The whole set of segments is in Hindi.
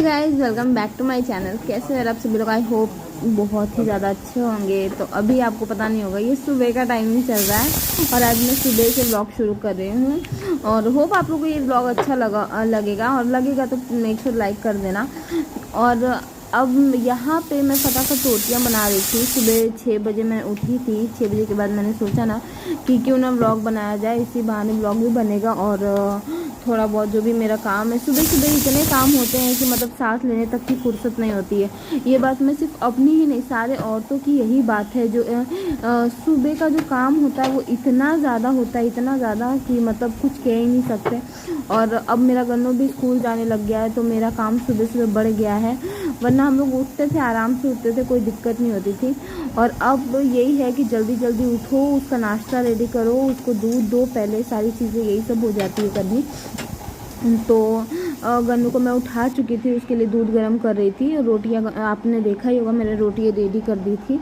Guys welcome back to my channel. कैसे हैं आप सभी लोग? आई होप बहुत ही ज़्यादा अच्छे होंगे। तो अभी आपको पता नहीं होगा, ये सुबह का टाइमिंग चल रहा है और आज मैं सुबह से ब्लॉग शुरू कर रही हूँ और होप आप लोगों को ये ब्लॉग अच्छा लगेगा और लगेगा तो मेक श्योर लाइक कर देना। और अब यहाँ पे मैं फटाफट रोटियाँ बना रही थी। सुबह 6 बजे मैं उठी थी। 6 बजे के बाद मैंने सोचा ना कि क्यों ना ब्लॉग बनाया जाए, इसी बहाने ब्लॉग भी बनेगा और थोड़ा बहुत जो भी मेरा काम है। सुबह सुबह इतने काम होते हैं कि मतलब सांस लेने तक की फुर्सत नहीं होती है। ये बात मैं सिर्फ अपनी ही नहीं, सारे औरतों की यही बात है। जो सुबह का जो काम होता है वो इतना ज़्यादा होता है, इतना ज़्यादा कि मतलब कुछ कह ही नहीं सकते। और अब मेरा गन्नू भी स्कूल जाने लग गया है तो मेरा काम सुबह सुबह बढ़ गया है। वरना हम लोग उठते थे, आराम से उठते थे, कोई दिक्कत नहीं होती थी। और अब यही है कि जल्दी जल्दी उठो, उसका नाश्ता रेडी करो, उसको दूध दो, पहले सारी चीज़ें यही सब हो जाती है करनी। तो गन्नू को मैं उठा चुकी थी, उसके लिए दूध गर्म कर रही थी। रोटियां आपने देखा ही होगा, मैंने रोटियां रेडी कर दी थी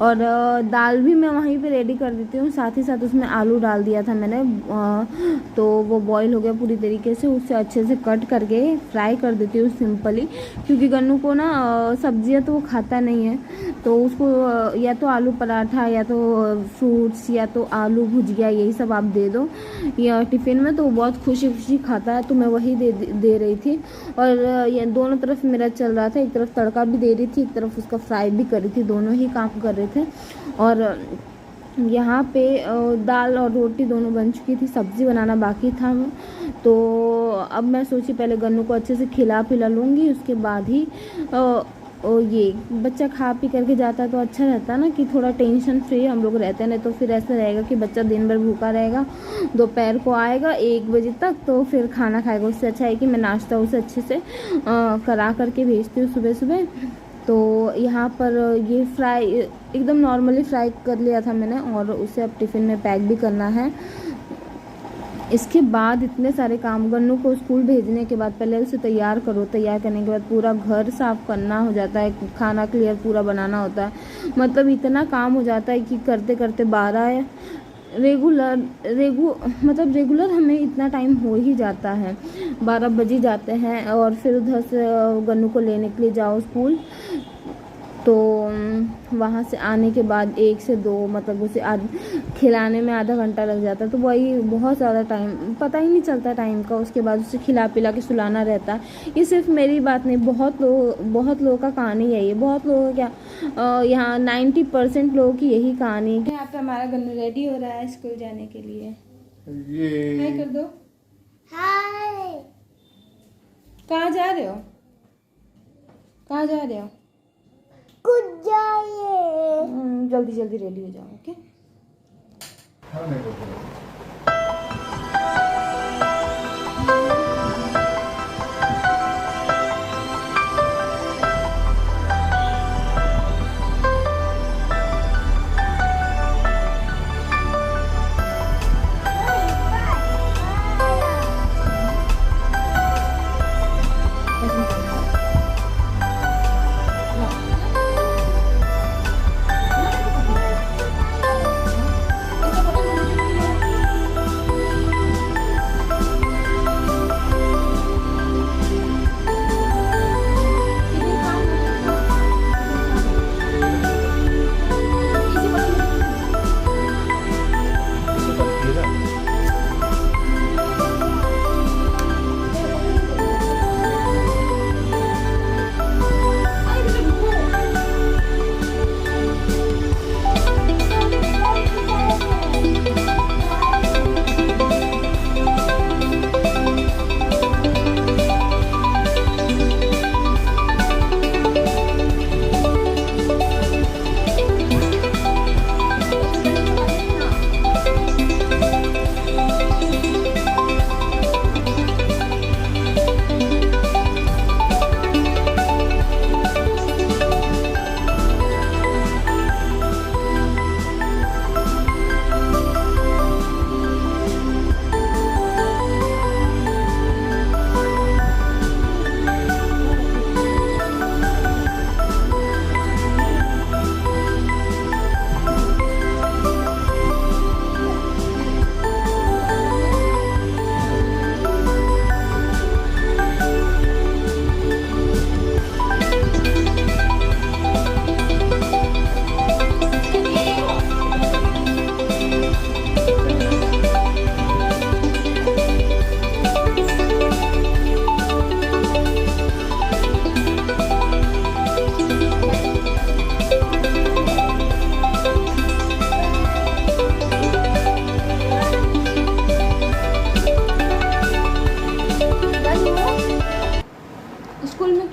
और दाल भी मैं वहीं पे रेडी कर देती हूँ। साथ ही साथ उसमें आलू डाल दिया था मैंने, तो वो बॉईल हो गया पूरी तरीके से। उससे अच्छे से कट करके फ्राई कर देती हूँ सिंपली, क्योंकि गन्नू को ना सब्जियाँ तो वो खाता नहीं है। तो उसको या तो आलू पराठा या तो फ्रूट्स या तो आलू भुजिया यही सब आप दे दो या टिफ़िन में, तो वो बहुत खुशी खुशी खाता है। तो मैं वही दे रही थी और ये दोनों तरफ मेरा चल रहा था। एक तरफ तड़का भी दे रही थी, एक तरफ उसका फ्राई भी कर रही थी, दोनों ही काम कर रहे थे। और यहाँ पे दाल और रोटी दोनों बन चुकी थी, सब्ज़ी बनाना बाकी था। तो अब मैं सोची पहले गन्नू को अच्छे से खिला पिला लूँगी, उसके बाद ही ये बच्चा खा पी करके जाता है तो अच्छा रहता है ना, कि थोड़ा टेंशन फ्री हम लोग रहते हैं। नहीं तो फिर ऐसा रहेगा कि बच्चा दिन भर भूखा रहेगा, दोपहर को आएगा 1 बजे तक तो फिर खाना खाएगा। उससे अच्छा है कि मैं नाश्ता उसे अच्छे से करा करके भेजती हूँ सुबह सुबह। तो यहाँ पर ये फ्राई एकदम नॉर्मली फ्राई कर लिया था मैंने और उसे अब टिफ़िन में पैक भी करना है। इसके बाद इतने सारे काम, गन्नू को स्कूल भेजने के बाद पहले उसे तैयार करो, तैयार करने के बाद पूरा घर साफ करना हो जाता है, खाना क्लियर पूरा बनाना होता है। मतलब इतना काम हो जाता है कि करते करते 12 रेगुलर हमें इतना टाइम हो ही जाता है, 12 बज ही जाते हैं। और फिर उधर से गन्नू को लेने के लिए जाओ स्कूल, तो वहाँ से आने के बाद 1 से 2 मतलब उसे खिलाने में आधा घंटा लग जाता है। तो वही बहुत ज़्यादा टाइम, पता ही नहीं चलता टाइम का। उसके बाद उसे खिला पिला के सुलाना रहता है। ये सिर्फ मेरी बात नहीं, बहुत लोगों का कहानी है ये। बहुत लोगों का क्या यहाँ 90% लोगों की यही कहानी है। यहाँ पे हमारा गन्नू रेडी हो रहा है स्कूल जाने के लिए। हाय कर दो। हाय। कहाँ जा रहे हो? कहाँ जा रहे हो? कुछ जाइए। जल्दी जल्दी रेडी हो जाओ। ओके।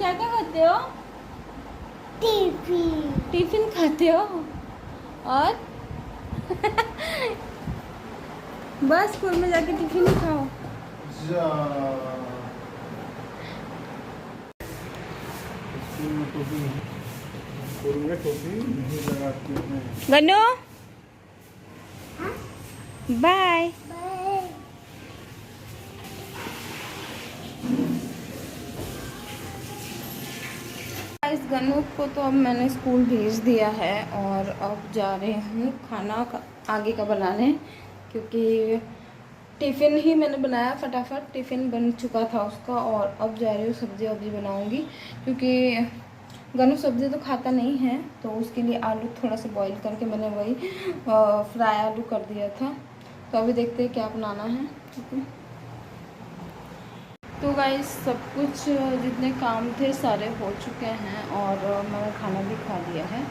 क्या क्या खाते हो? टिफिन। टिफिन खाते हो और बस स्कूल में जाके टिफिन ही खाओ। गन्नू बाय। बाय। इस गन्नू को तो अब मैंने स्कूल भेज दिया है और अब जा रहे हूँ खाना आगे का बनाने, क्योंकि टिफ़िन ही मैंने बनाया फटाफट, टिफ़िन बन चुका था उसका। और अब जा रही हूँ सब्ज़ी वब्जी बनाऊँगी, क्योंकि गन्नू सब्ज़ी तो खाता नहीं है, तो उसके लिए आलू थोड़ा सा बॉईल करके मैंने वही फ्राई आलू कर दिया था। तो अभी देखते हैं क्या बनाना है। ठीक है, तो गाइस सब कुछ जितने काम थे सारे हो चुके हैं और मैंने खाना भी खा लिया है।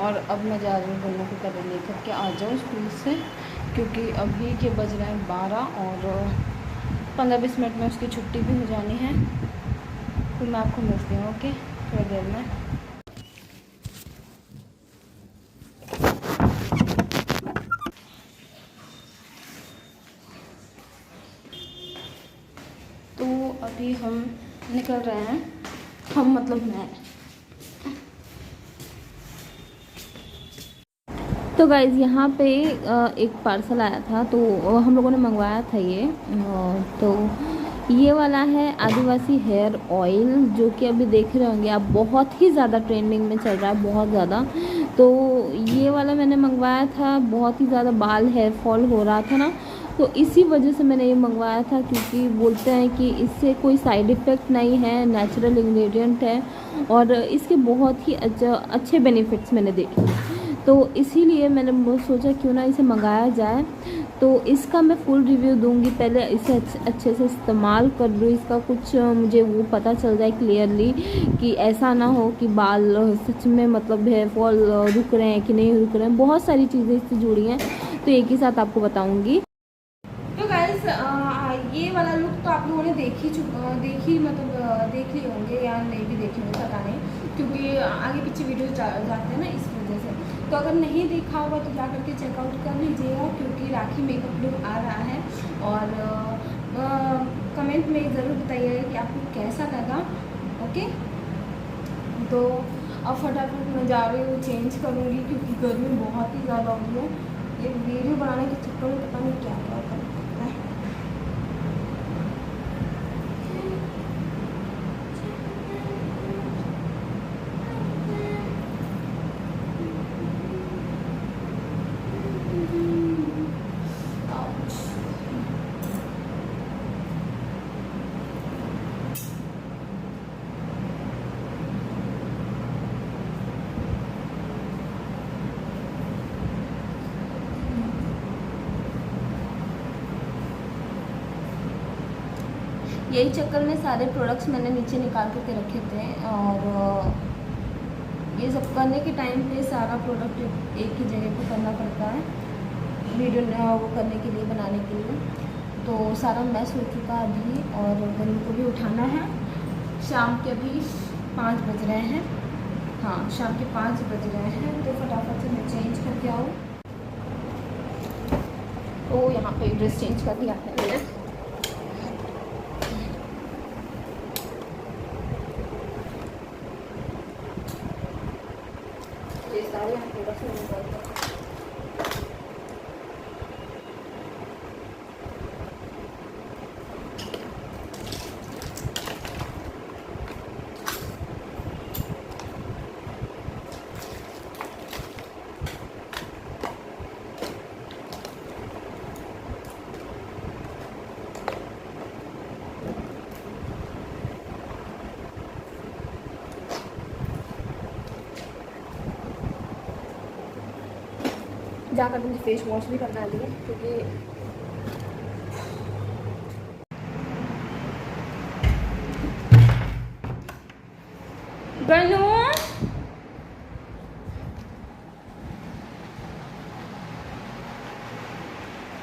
और अब मैं जा रही हूँ दोनों को कपड़े लेकर के आ जाओ स्कूल से, क्योंकि अभी के बज रहे हैं 12 और 15-20 मिनट में उसकी छुट्टी भी हो जानी है। तो मैं आपको मिलती हूँ ओके थोड़ी देर में। तो अभी हम निकल रहे हैं, हम मतलब मैं। तो गाइज़ यहाँ पे एक पार्सल आया था, तो हम लोगों ने मंगवाया था ये। तो ये वाला है आदिवासी हेयर ऑयल, जो कि अभी देख रहे होंगे आप बहुत ही ज़्यादा ट्रेंडिंग में चल रहा है, बहुत ज़्यादा। तो ये वाला मैंने मंगवाया था, बहुत ही ज़्यादा बाल हेयर फॉल हो रहा था ना, तो इसी वजह से मैंने ये मंगवाया था, क्योंकि बोलते हैं कि इससे कोई साइड इफ़ेक्ट नहीं है, नेचुरल इंग्रेडिएंट है और इसके बहुत ही अच्छे बेनिफिट्स मैंने देखे। तो इसीलिए मैंने सोचा क्यों ना इसे मंगाया जाए। तो इसका मैं फुल रिव्यू दूंगी, पहले इसे अच्छे से इस्तेमाल कर लूँ, इसका कुछ मुझे वो पता चल जाए क्लियरली, कि ऐसा ना हो कि बाल सच में मतलब हेयर फॉल रुक रहे हैं कि नहीं रुक रहे हैं। बहुत सारी चीज़ें इससे जुड़ी हैं, तो एक ही साथ आपको बताऊँगी। तो गाइस ये वाला लुक तो आप लोगों ने देख ली होंगे या नहीं भी देखी होंगे पता नहीं, क्योंकि आगे पीछे वीडियो जाते हैं ना, इस वजह से। तो अगर नहीं देखा होगा तो जा करके चेकआउट कर लीजिएगा, क्योंकि राखी मेकअप लुक आ रहा है। और कमेंट में ज़रूर बताइएगा कि आपको कैसा लगा। ओके, तो अब फटाफट मैं जा रही हूँ, चेंज करूँगी, क्योंकि गर्मी बहुत ही ज़्यादा हो रही है। ये वीडियो बनाने के चक्कर में पता नहीं क्या क्या करना है। यही चक्कर में सारे प्रोडक्ट्स मैंने नीचे निकाल करके रखे थे, और ये सब करने के टाइम पे सारा प्रोडक्ट एक ही जगह पे करना पड़ता है, वीडियो वो करने के लिए, बनाने के लिए। तो सारा मैस हो चुका अभी, और गन्नू को भी उठाना है। शाम के अभी 5 बज रहे हैं, हाँ शाम के 5 बज रहे हैं। तो फटाफट से मैं चेंज करके आऊँ। तो यहाँ पे ड्रेस चेंज कर दिया है मैंने। जाकर मुझे फेस वॉश भी करना है, क्योंकि गन्नू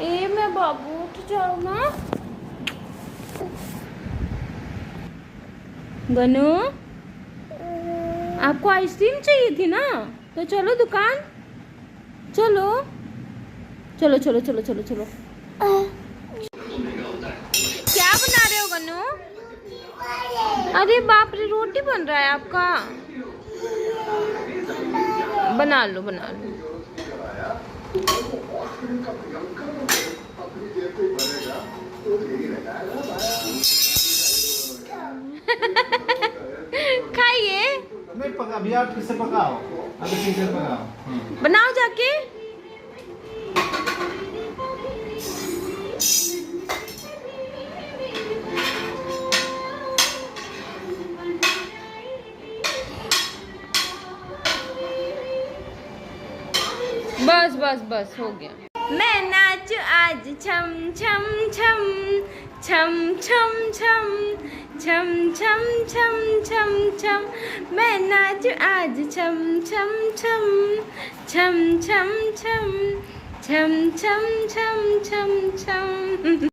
ए मैं बाबू उठ जाओ ना। गन्नू आपको आइसक्रीम चाहिए थी ना, तो चलो दुकान, चलो चलो चलो चलो चलो चलो। क्या बना रहे हो गन्नू? अरे बाप रे, रोटी बन रहा है आपका। बना लो बना लो। खाइए। नहीं पका, अभी आप किससे पकाओ, अभी किससे पकाओ। बनाओ जाके। बस बस बस हो गया। मैं नाचू आज छम छम छम छम छम छम छम छम छम छम छम। मैं नाचू आज छम छम छम छम छम छम छम छम छम छम छम।